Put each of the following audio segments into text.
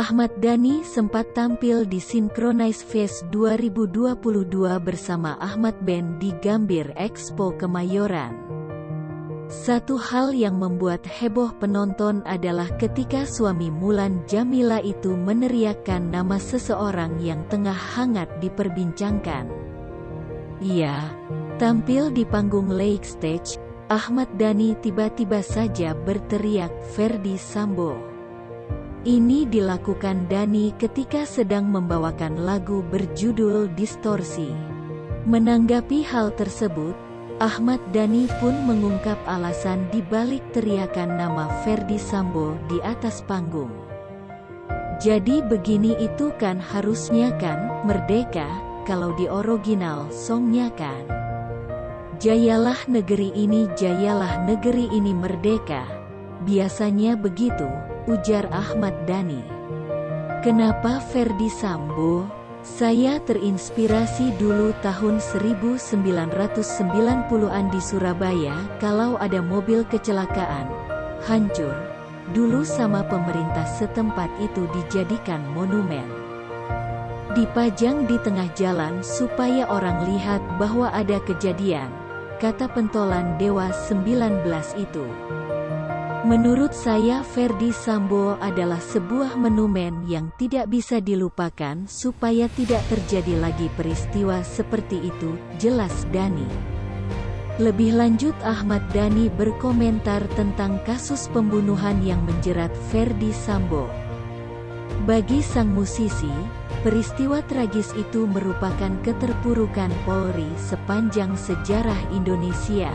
Ahmad Dhani sempat tampil di Synchronize Fest 2022 bersama Ahmad Band di Gambir Expo Kemayoran. Satu hal yang membuat heboh penonton adalah ketika suami Mulan Jameela itu meneriakkan nama seseorang yang tengah hangat diperbincangkan. Ia tampil di panggung Lake Stage. Ahmad Dhani tiba-tiba saja berteriak Ferdy Sambo. Ini dilakukan Dhani ketika sedang membawakan lagu berjudul Distorsi. Menanggapi hal tersebut, Ahmad Dhani pun mengungkap alasan di balik teriakan nama Ferdy Sambo di atas panggung. Jadi begini itu kan harusnya kan, merdeka, kalau di original songnya kan. Jayalah negeri ini merdeka. Biasanya begitu, ujar Ahmad Dhani. Kenapa Ferdy Sambo? Saya terinspirasi dulu tahun 1990-an di Surabaya kalau ada mobil kecelakaan, hancur. Dulu sama pemerintah setempat itu dijadikan monumen. Dipajang di tengah jalan supaya orang lihat bahwa ada kejadian, kata pentolan Dewa 19 itu. Menurut saya Ferdy Sambo adalah sebuah monumen yang tidak bisa dilupakan supaya tidak terjadi lagi peristiwa seperti itu, jelas Dhani. Lebih lanjut Ahmad Dhani berkomentar tentang kasus pembunuhan yang menjerat Ferdy Sambo. Bagi sang musisi, peristiwa tragis itu merupakan keterpurukan Polri sepanjang sejarah Indonesia.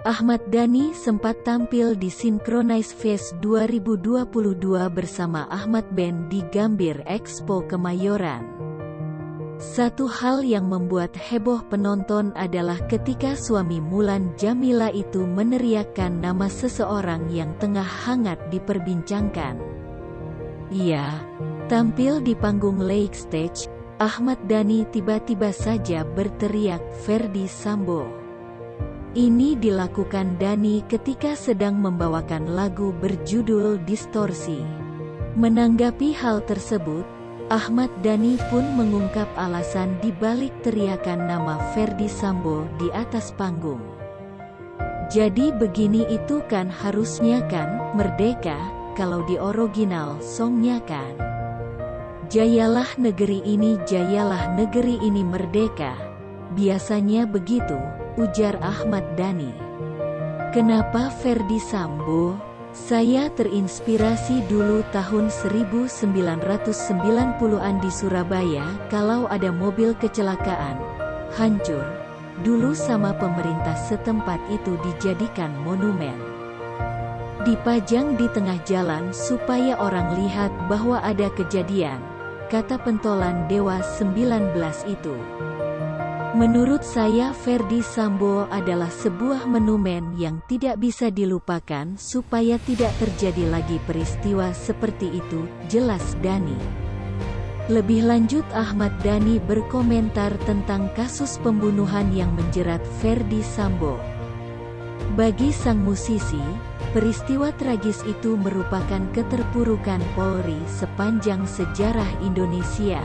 Ahmad Dhani sempat tampil di Synchronize Fest 2022 bersama Ahmad Band di Gambir Expo Kemayoran. Satu hal yang membuat heboh penonton adalah ketika suami Mulan Jameela itu meneriakkan nama seseorang yang tengah hangat diperbincangkan. Ia tampil di panggung Lake Stage. Ahmad Dhani tiba-tiba saja berteriak Ferdy Sambo. Ini dilakukan Dhani ketika sedang membawakan lagu berjudul Distorsi. Menanggapi hal tersebut, Ahmad Dhani pun mengungkap alasan di balik teriakan nama Ferdy Sambo di atas panggung. Jadi begini itu kan harusnya kan, merdeka, kalau di original songnya kan. Jayalah negeri ini merdeka. Biasanya begitu, ujar Ahmad Dhani. Kenapa Ferdy Sambo? Saya terinspirasi dulu tahun 1990-an di Surabaya kalau ada mobil kecelakaan, hancur. Dulu sama pemerintah setempat itu dijadikan monumen. Dipajang di tengah jalan supaya orang lihat bahwa ada kejadian, kata pentolan Dewa 19 itu. Menurut saya Ferdy Sambo adalah sebuah monumen yang tidak bisa dilupakan supaya tidak terjadi lagi peristiwa seperti itu, jelas Dhani. Lebih lanjut Ahmad Dhani berkomentar tentang kasus pembunuhan yang menjerat Ferdy Sambo. Bagi sang musisi, peristiwa tragis itu merupakan keterpurukan Polri sepanjang sejarah Indonesia.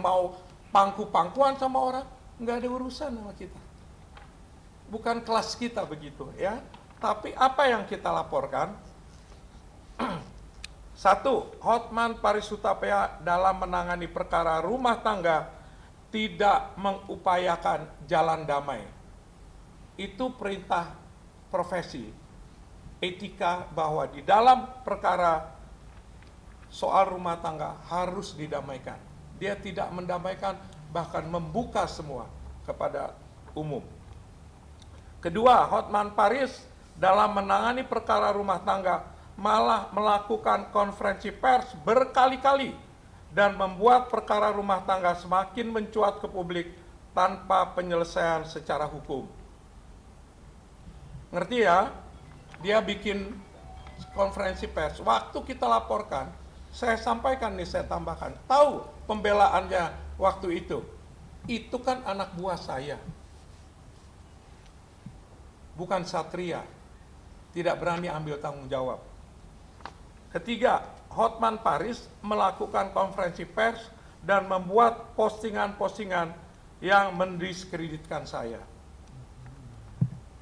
mau pangku-pangkuan sama orang, nggak ada urusan sama kita. Bukan kelas kita begitu ya. Tapi apa yang kita laporkan? Satu, Hotman Paris Hutapea dalam menangani perkara rumah tangga tidak mengupayakan jalan damai. Itu perintah profesi, etika bahwa di dalam perkara soal rumah tangga harus didamaikan. Dia tidak mendamaikan, bahkan membuka semua kepada umum. Kedua, Hotman Paris dalam menangani perkara rumah tangga malah melakukan konferensi pers berkali-kali dan membuat perkara rumah tangga semakin mencuat ke publik tanpa penyelesaian secara hukum. Ngerti ya? Dia bikin konferensi pers. Waktu kita laporkan, saya sampaikan nih, saya tambahkan. Tahu pembelaannya waktu itu? Itu kan anak buah saya. Bukan satria. Tidak berani ambil tanggung jawab. Ketiga, Hotman Paris melakukan konferensi pers dan membuat postingan-postingan yang mendiskreditkan saya.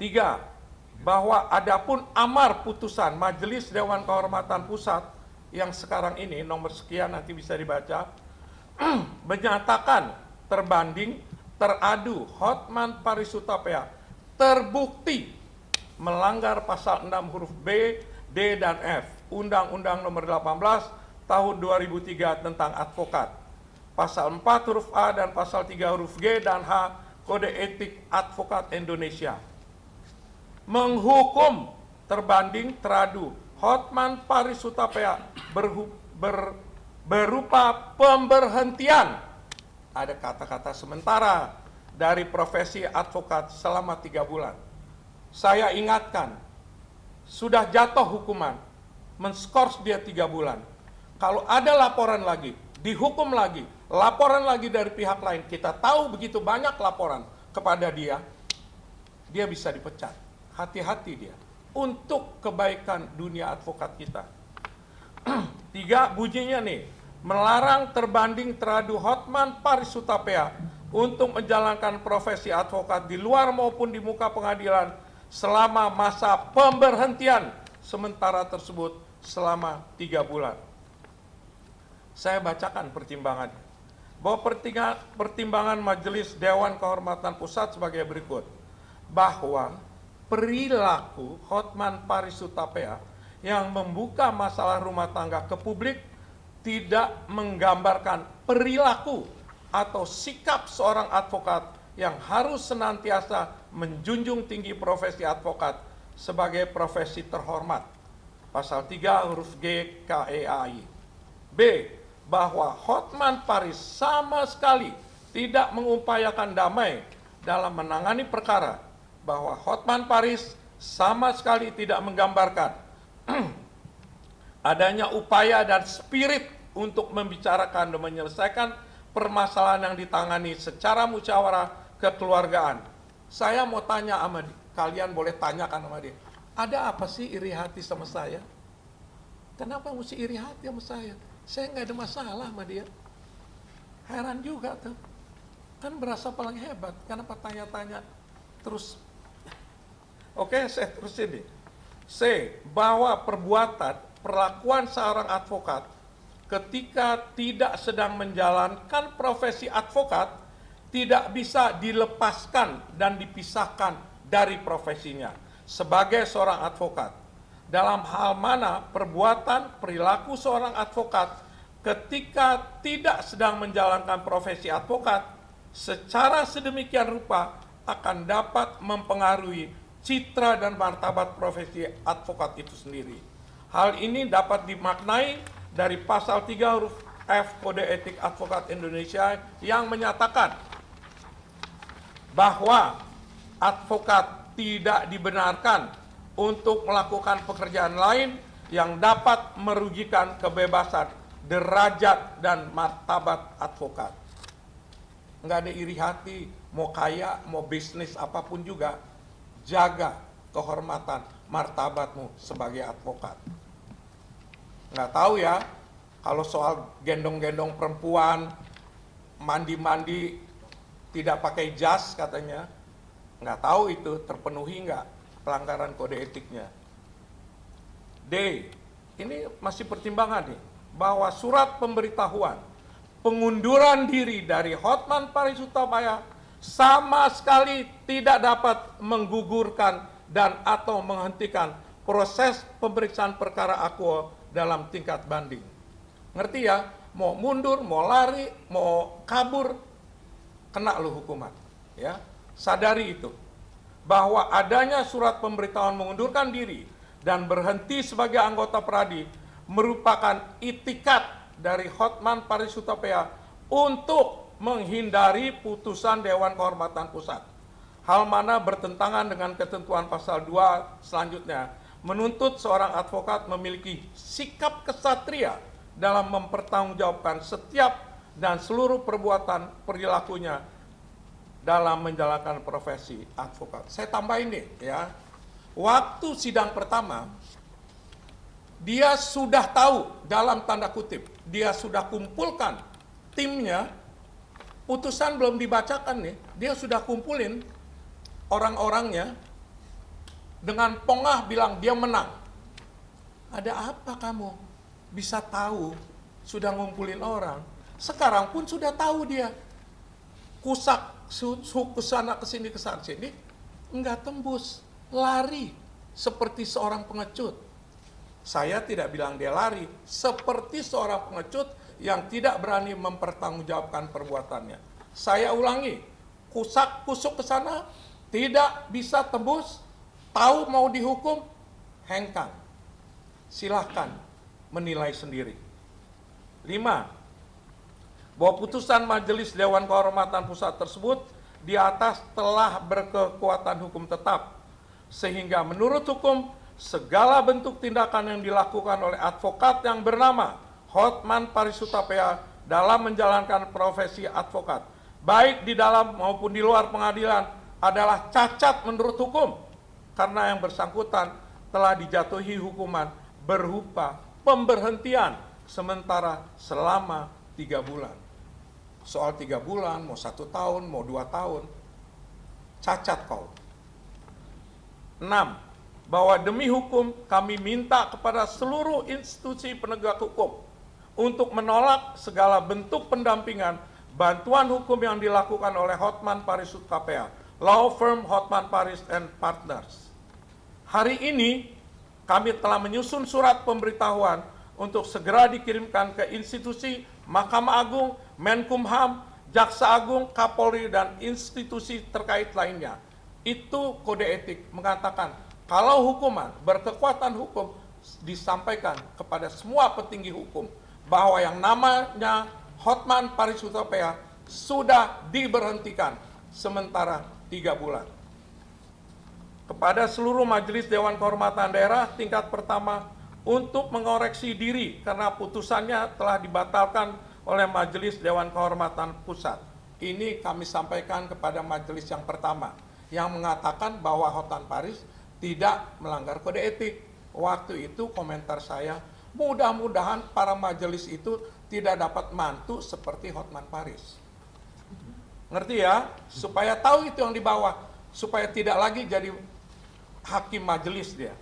Tiga, bahwa adapun amar putusan Majelis Dewan Kehormatan Pusat yang sekarang ini nomor sekian nanti bisa dibaca, menyatakan terbanding teradu Hotman Paris Hutapea terbukti melanggar pasal 6 huruf B, D, dan F Undang-Undang nomor 18 tahun 2003 tentang advokat, pasal 4 huruf A dan pasal 3 huruf G dan H Kode Etik Advokat Indonesia. Menghukum terbanding teradu Hotman Paris Hutapea berupa pemberhentian, ada kata-kata sementara, dari profesi advokat selama 3 bulan. Saya ingatkan, sudah jatuh hukuman, men-skors dia 3 bulan. Kalau ada laporan lagi, dihukum lagi, laporan lagi dari pihak lain, kita tahu begitu banyak laporan kepada dia, dia bisa dipecat. Hati-hati dia, untuk kebaikan dunia advokat kita. 3, bunyinya nih, melarang terbanding teradu Hotman Paris Hutapea untuk menjalankan profesi advokat di luar maupun di muka pengadilan selama masa pemberhentian sementara tersebut selama 3 bulan. Saya bacakan pertimbangannya. Bahwa pertimbangan Majelis Dewan Kehormatan Pusat sebagai berikut. Bahwa perilaku Hotman Paris Hutapea yang membuka masalah rumah tangga ke publik tidak menggambarkan perilaku atau sikap seorang advokat yang harus senantiasa menjunjung tinggi profesi advokat sebagai profesi terhormat. Pasal 3 huruf G KEAI. B. Bahwa Hotman Paris sama sekali tidak mengupayakan damai dalam menangani perkara. Bahwa Hotman Paris sama sekali tidak menggambarkan adanya upaya dan spirit untuk membicarakan dan menyelesaikan permasalahan yang ditangani secara musyawarah kekeluargaan. Saya mau tanya sama kalian, boleh tanyakan sama dia. Ada apa sih iri hati sama saya? Kenapa mesti iri hati sama saya? Saya nggak ada masalah sama dia. Heran juga tuh. Kan berasa paling hebat. Kenapa tanya-tanya terus? Oke, saya terusin nih. C. Bahwa perlakuan seorang advokat ketika tidak sedang menjalankan profesi advokat tidak bisa dilepaskan dan dipisahkan dari profesinya sebagai seorang advokat. Dalam hal mana perbuatan perilaku seorang advokat ketika tidak sedang menjalankan profesi advokat secara sedemikian rupa akan dapat mempengaruhi citra dan martabat profesi advokat itu sendiri. Hal ini dapat dimaknai dari pasal 3 huruf F Kode Etik Advokat Indonesia yang menyatakan bahwa advokat tidak dibenarkan untuk melakukan pekerjaan lain yang dapat merugikan kebebasan, derajat, dan martabat advokat. Nggak ada iri hati, mau kaya, mau bisnis, apapun juga, jaga kehormatan, martabatmu sebagai advokat. Nggak tahu ya, kalau soal gendong-gendong perempuan, mandi-mandi tidak pakai jas katanya. Nggak tahu itu terpenuhi nggak pelanggaran kode etiknya. D, ini masih pertimbangan nih, bahwa surat pemberitahuan pengunduran diri dari Hotman Paris Hutapea sama sekali tidak dapat menggugurkan dan atau menghentikan proses pemeriksaan perkara akuo dalam tingkat banding. Ngerti ya? Mau mundur, mau lari, mau kabur, kena lu hukuman. Ya, sadari itu. Bahwa adanya surat pemberitahuan mengundurkan diri dan berhenti sebagai anggota Pradi merupakan itikat dari Hotman Paris Hutapea untuk menghindari putusan Dewan Kehormatan Pusat. Hal mana bertentangan dengan ketentuan pasal 2 selanjutnya, menuntut seorang advokat memiliki sikap kesatria dalam mempertanggungjawabkan setiap dan seluruh perbuatan perilakunya dalam menjalankan profesi advokat. Saya tambahin nih ya, waktu sidang pertama, dia sudah tahu, dalam tanda kutip, dia sudah kumpulkan timnya, putusan belum dibacakan nih, dia sudah kumpulin orang-orangnya, dengan pongah bilang dia menang. Ada apa kamu? Bisa tahu, sudah ngumpulin orang. Sekarang pun sudah tahu dia. Kusak, kesana kesini kesana sini, enggak tembus, lari seperti seorang pengecut. Saya tidak bilang dia lari, seperti seorang pengecut yang tidak berani mempertanggungjawabkan perbuatannya. Saya ulangi, kusuk ke sana, tidak bisa tembus, tahu mau dihukum, hengkang. Silahkan menilai sendiri. 5. Bahwa putusan Majelis Dewan Kehormatan Pusat tersebut di atas telah berkekuatan hukum tetap, sehingga menurut hukum segala bentuk tindakan yang dilakukan oleh advokat yang bernama Hotman Paris Hutapea dalam menjalankan profesi advokat, baik di dalam maupun di luar pengadilan, adalah cacat menurut hukum, karena yang bersangkutan telah dijatuhi hukuman berupa pemberhentian sementara selama 3 bulan. Soal 3 bulan, mau 1 tahun, mau 2 tahun, cacat kau. 6. Bahwa demi hukum kami minta kepada seluruh institusi penegak hukum untuk menolak segala bentuk pendampingan bantuan hukum yang dilakukan oleh Hotman Paris Hutapea, law firm Hotman Paris and Partners. Hari ini kami telah menyusun surat pemberitahuan untuk segera dikirimkan ke institusi Mahkamah Agung, Menkumham, Jaksa Agung, Kapolri, dan institusi terkait lainnya. Itu kode etik mengatakan kalau hukuman berkekuatan hukum disampaikan kepada semua petinggi hukum bahwa yang namanya Hotman Paris Hutapea sudah diberhentikan sementara 3 bulan. Kepada seluruh Majelis Dewan Kehormatan Daerah tingkat pertama untuk mengoreksi diri karena putusannya telah dibatalkan oleh Majelis Dewan Kehormatan Pusat. Ini kami sampaikan kepada majelis yang pertama yang mengatakan bahwa Hotman Paris tidak melanggar kode etik. Waktu itu komentar saya, mudah-mudahan para majelis itu tidak dapat mantu seperti Hotman Paris. Ngerti ya? Supaya tahu itu yang di bawah, supaya tidak lagi jadi hakim majelis dia.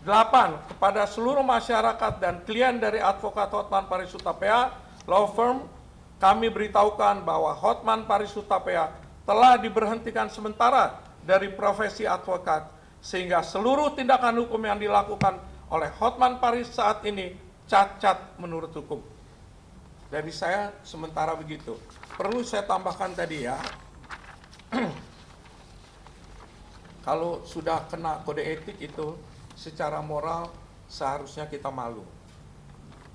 8. Kepada seluruh masyarakat dan klien dari advokat Hotman Paris Hutapea law firm, kami beritahukan bahwa Hotman Paris Hutapea telah diberhentikan sementara dari profesi advokat, sehingga seluruh tindakan hukum yang dilakukan oleh Hotman Paris saat ini cacat menurut hukum. Dari saya sementara begitu. Perlu saya tambahkan tadi ya, kalau sudah kena kode etik itu secara moral seharusnya kita malu.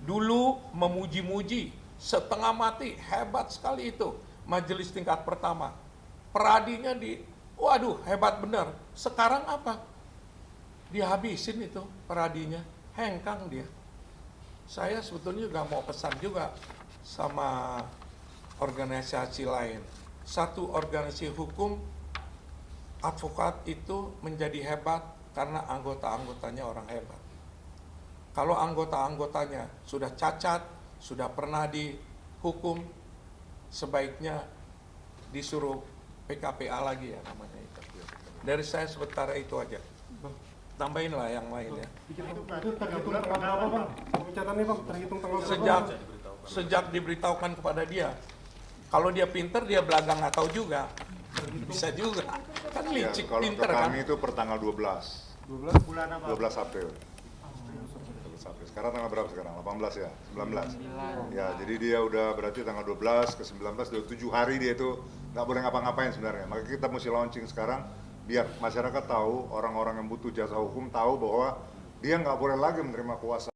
Dulu memuji-muji setengah mati, hebat sekali itu majelis tingkat pertama. Peradinya waduh hebat benar. Sekarang apa? Dihabisin itu peradinya, hengkang dia. Saya sebetulnya juga mau pesan juga sama organisasi lain. Satu organisasi hukum, advokat itu menjadi hebat karena anggota-anggotanya orang hebat. Kalau anggota-anggotanya sudah cacat, sudah pernah dihukum, sebaiknya disuruh PKPA lagi ya namanya itu. Dari saya sementara itu aja. Tambahin lah yang lain ya. Itu terhitung tanggal berapa Bang? Pemecatannya Bang, terhitung tanggal berapa? Sejak diberitahukan kepada dia. Kalau dia pinter, dia belagang nggak tahu juga. Bisa juga. Kan Ya, licik, kalau pinter untuk kan. kami itu per tanggal 12 bulan apa? 12 April. 12 April. Sekarang tanggal berapa sekarang? 18 ya? 19? Ya, jadi dia udah berarti tanggal 12 ke 19, udah 7 hari dia itu nggak boleh ngapa-ngapain sebenarnya. Maka kita mesti launching sekarang, biar masyarakat tahu, orang-orang yang butuh jasa hukum tahu bahwa dia nggak boleh lagi menerima kuasa.